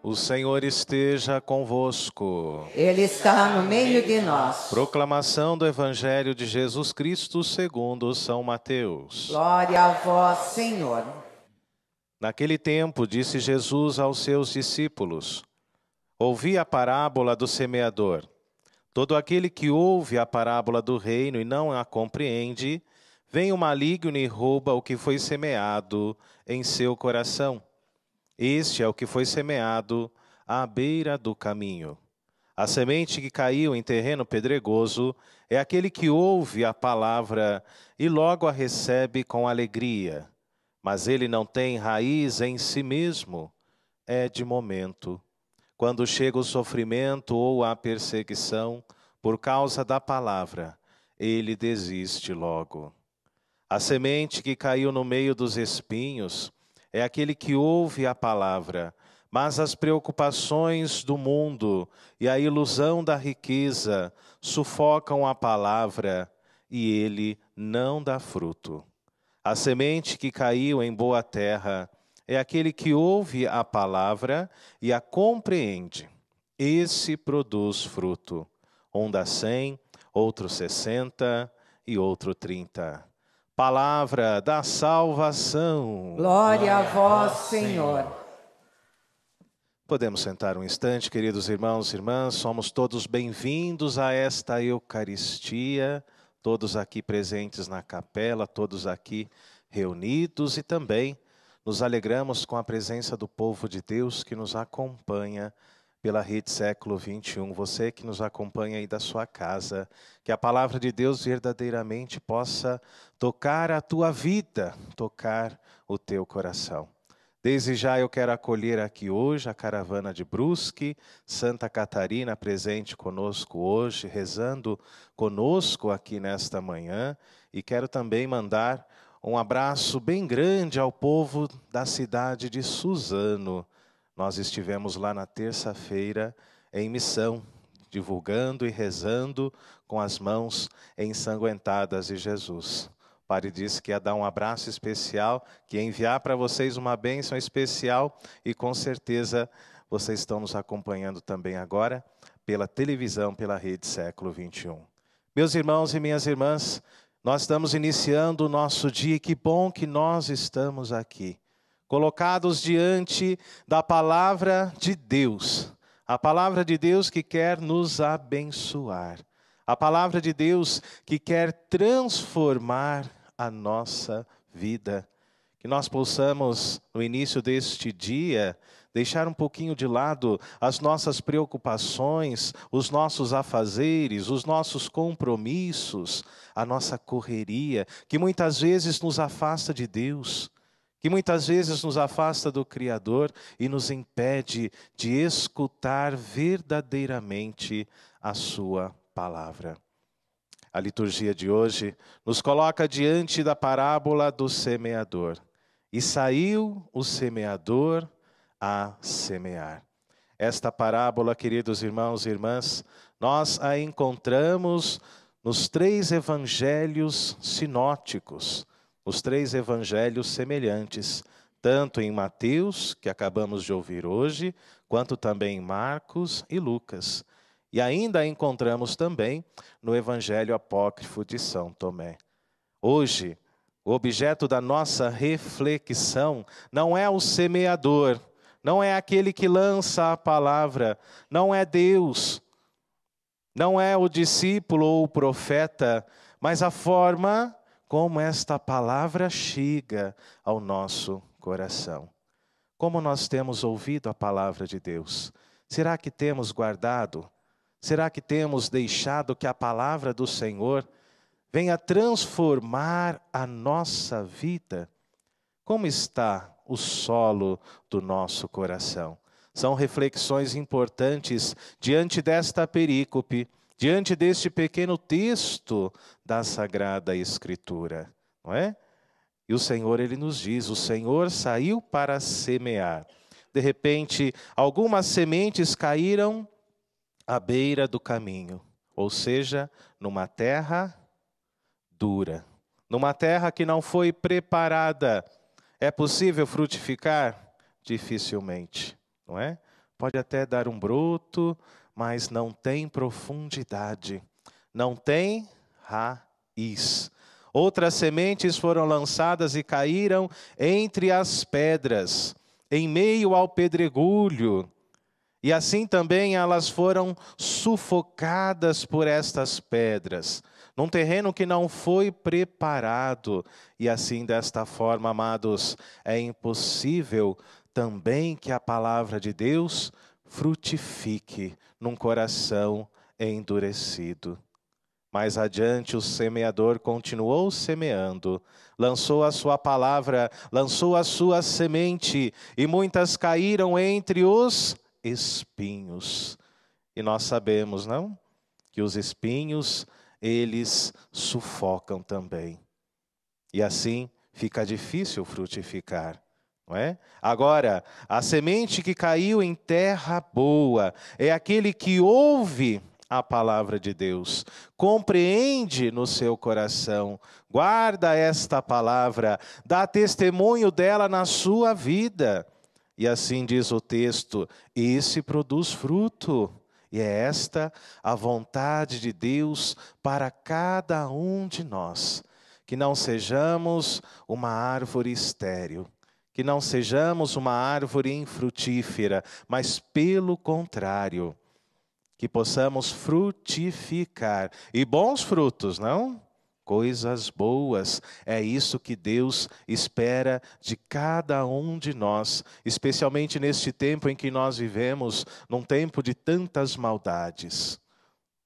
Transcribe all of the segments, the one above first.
O Senhor esteja convosco. Ele está no meio de nós. Proclamação do Evangelho de Jesus Cristo segundo São Mateus. Glória a vós, Senhor. Naquele tempo, disse Jesus aos seus discípulos: Ouvi a parábola do semeador. Todo aquele que ouve a parábola do reino e não a compreende, vem o maligno e rouba o que foi semeado em seu coração. Este é o que foi semeado à beira do caminho. A semente que caiu em terreno pedregoso é aquele que ouve a palavra e logo a recebe com alegria. Mas ele não tem raiz em si mesmo, é de momento. Quando chega o sofrimento ou a perseguição por causa da palavra, ele desiste logo. A semente que caiu no meio dos espinhos é aquele que ouve a palavra, mas as preocupações do mundo e a ilusão da riqueza sufocam a palavra e ele não dá fruto. A semente que caiu em boa terra é aquele que ouve a palavra e a compreende. Esse produz fruto. Um dá 100, outro 60 e outro 30. Palavra da salvação. Glória a vós, Senhor. Podemos sentar um instante, queridos irmãos e irmãs. Somos todos bem-vindos a esta Eucaristia, todos aqui presentes na capela, todos aqui reunidos, e também nos alegramos com a presença do povo de Deus que nos acompanha pela Rede Século XXI. Você que nos acompanha aí da sua casa, que a palavra de Deus verdadeiramente possa tocar a tua vida, tocar o teu coração. Desde já eu quero acolher aqui hoje a caravana de Brusque, Santa Catarina presente conosco hoje, rezando conosco aqui nesta manhã. E quero também mandar um abraço bem grande ao povo da cidade de Suzano. Nós estivemos lá na terça-feira em missão, divulgando e rezando com as mãos ensanguentadas de Jesus. O padre disse que ia dar um abraço especial, que ia enviar para vocês uma bênção especial e com certeza vocês estão nos acompanhando também agora pela televisão, pela Rede Século XXI. Meus irmãos e minhas irmãs, nós estamos iniciando o nosso dia e que bom que nós estamos aqui, colocados diante da palavra de Deus, a palavra de Deus que quer nos abençoar. A palavra de Deus que quer transformar a nossa vida. Que nós possamos, no início deste dia, deixar um pouquinho de lado as nossas preocupações, os nossos afazeres, os nossos compromissos, a nossa correria, que muitas vezes nos afasta de Deus, que muitas vezes nos afasta do Criador e nos impede de escutar verdadeiramente a sua palavra. A liturgia de hoje nos coloca diante da parábola do semeador. E saiu o semeador a semear. Esta parábola, queridos irmãos e irmãs, nós a encontramos nos 3 evangelhos sinóticos, os 3 evangelhos semelhantes, tanto em Mateus, que acabamos de ouvir hoje, quanto também em Marcos e Lucas. E ainda a encontramos também no Evangelho Apócrifo de São Tomé. Hoje, o objeto da nossa reflexão não é o semeador, não é aquele que lança a palavra, não é Deus, não é o discípulo ou o profeta, mas a forma como esta palavra chega ao nosso coração. Como nós temos ouvido a palavra de Deus? Será que temos guardado? Será que temos deixado que a palavra do Senhor venha transformar a nossa vida? Como está o solo do nosso coração? São reflexões importantes diante desta perícope, diante deste pequeno texto da Sagrada Escritura, não é? E o Senhor, Ele nos diz, o Senhor saiu para semear. De repente, algumas sementes caíram à beira do caminho, ou seja, numa terra dura, numa terra que não foi preparada. É possível frutificar? Dificilmente, não é? pode até dar um broto, mas não tem profundidade, não tem raiz. Outras sementes foram lançadas e caíram entre as pedras, em meio ao pedregulho. E assim também elas foram sufocadas por estas pedras, num terreno que não foi preparado. E assim, desta forma, amados, é impossível também que a palavra de Deus frutifique num coração endurecido. Mais adiante, o semeador continuou semeando, lançou a sua palavra, lançou a sua semente, e muitas caíram entre os espinhos. E nós sabemos, não? Que os espinhos, eles sufocam também. E assim fica difícil frutificar, não é? Agora, a semente que caiu em terra boa é aquele que ouve a palavra de Deus, compreende no seu coração, guarda esta palavra, dá testemunho dela na sua vida. E assim diz o texto, esse produz fruto. E é esta a vontade de Deus para cada um de nós. Que não sejamos uma árvore estéril, que não sejamos uma árvore infrutífera, mas pelo contrário, que possamos frutificar. E bons frutos, não? Coisas boas, é isso que Deus espera de cada um de nós, especialmente neste tempo em que nós vivemos, num tempo de tantas maldades,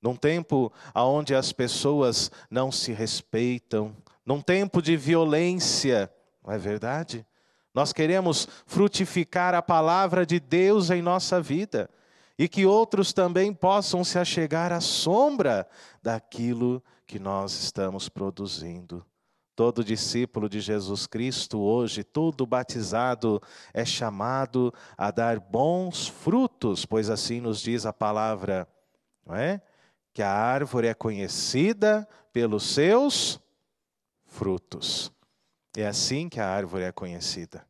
num tempo onde as pessoas não se respeitam, num tempo de violência, não é verdade? Nós queremos frutificar a palavra de Deus em nossa vida, e que outros também possam se achegar à sombra daquilo que nós estamos produzindo. Todo discípulo de Jesus Cristo hoje, todo batizado, é chamado a dar bons frutos, pois assim nos diz a palavra, não é? Que a árvore é conhecida pelos seus frutos. É assim que a árvore é conhecida.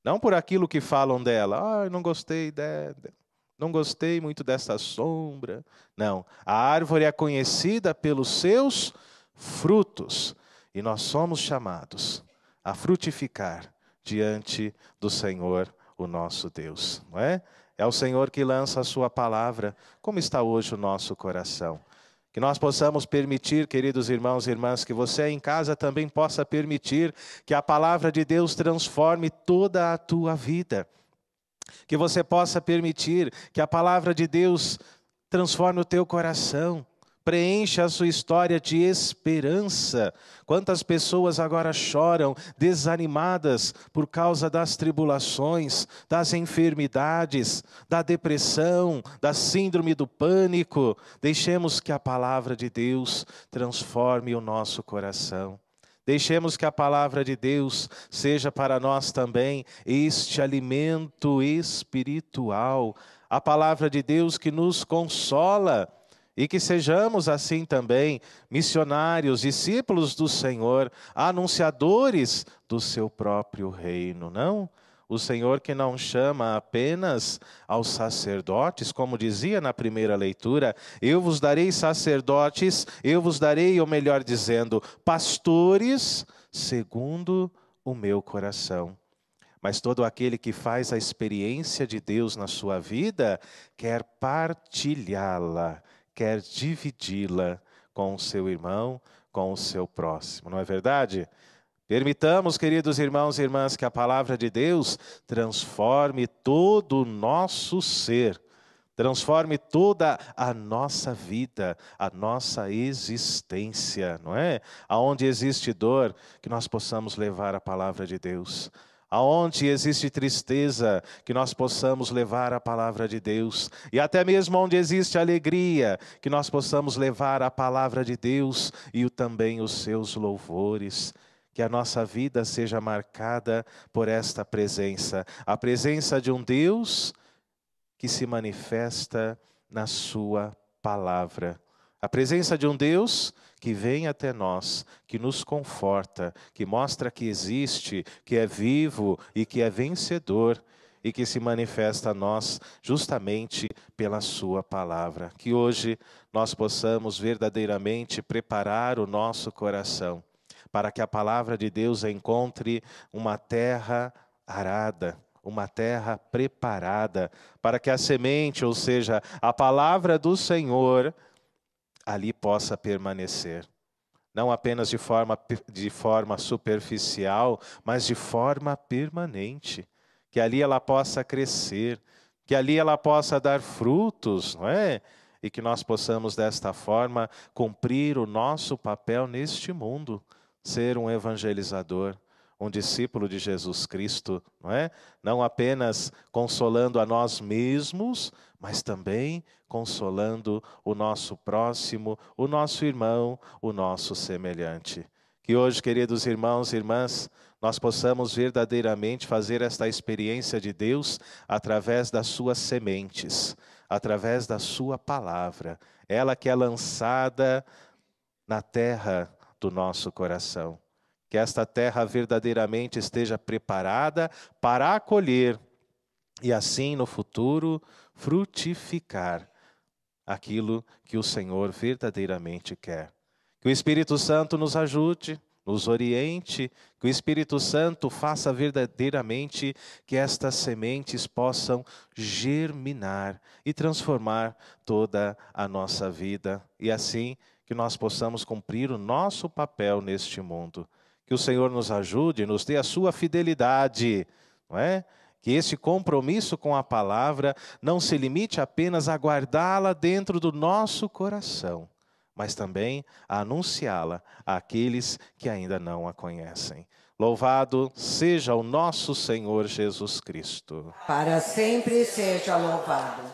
Não por aquilo que falam dela, não gostei dela. Não gostei muito dessa sombra. Não, a árvore é conhecida pelos seus frutos. E nós somos chamados a frutificar diante do Senhor, o nosso Deus. Não é? É o Senhor que lança a sua palavra. Como está hoje o nosso coração? Que nós possamos permitir, queridos irmãos e irmãs, que você em casa também possa permitir que a palavra de Deus transforme toda a tua vida. Que você possa permitir que a palavra de Deus transforme o teu coração, preencha a sua história de esperança. Quantas pessoas agora choram, desanimadas por causa das tribulações, das enfermidades, da depressão, da síndrome do pânico. Deixemos que a palavra de Deus transforme o nosso coração. Deixemos que a palavra de Deus seja para nós também este alimento espiritual, a palavra de Deus que nos consola, e que sejamos assim também missionários, discípulos do Senhor, anunciadores do seu próprio reino, não? O Senhor que não chama apenas aos sacerdotes, como dizia na primeira leitura, eu vos darei sacerdotes, eu vos darei, ou melhor dizendo, pastores segundo o meu coração. Mas todo aquele que faz a experiência de Deus na sua vida, quer partilhá-la, quer dividi-la com o seu irmão, com o seu próximo, não é verdade? Permitamos, queridos irmãos e irmãs, que a palavra de Deus transforme todo o nosso ser, transforme toda a nossa vida, a nossa existência, não é? Aonde existe dor, que nós possamos levar a palavra de Deus. Aonde existe tristeza, que nós possamos levar a palavra de Deus. E até mesmo onde existe alegria, que nós possamos levar a palavra de Deus e também os seus louvores. Que a nossa vida seja marcada por esta presença. A presença de um Deus que se manifesta na sua palavra. A presença de um Deus que vem até nós, que nos conforta, que mostra que existe, que é vivo e que é vencedor. e que se manifesta a nós justamente pela sua palavra. Que hoje nós possamos verdadeiramente preparar o nosso coração para que a palavra de Deus encontre uma terra arada, uma terra preparada, para que a semente, ou seja, a palavra do Senhor, ali possa permanecer. Não apenas de forma superficial, mas de forma permanente. Que ali ela possa crescer, que ali ela possa dar frutos, não é? E que nós possamos, desta forma, cumprir o nosso papel neste mundo. Ser um evangelizador, um discípulo de Jesus Cristo, não é? Não apenas consolando a nós mesmos, mas também consolando o nosso próximo, o nosso irmão, o nosso semelhante. Que hoje, queridos irmãos e irmãs, nós possamos verdadeiramente fazer esta experiência de Deus através das suas sementes, através da sua palavra, ela que é lançada na terra do nosso coração. Que esta terra verdadeiramente esteja preparada para acolher e assim no futuro frutificar aquilo que o Senhor verdadeiramente quer. Que o Espírito Santo nos ajude, nos oriente, que o Espírito Santo faça verdadeiramente que estas sementes possam germinar e transformar toda a nossa vida e assim que nós possamos cumprir o nosso papel neste mundo. Que o Senhor nos ajude, nos dê a sua fidelidade, não é? Que esse compromisso com a palavra não se limite apenas a guardá-la dentro do nosso coração, mas também a anunciá-la àqueles que ainda não a conhecem. Louvado seja o nosso Senhor Jesus Cristo. Para sempre seja louvado.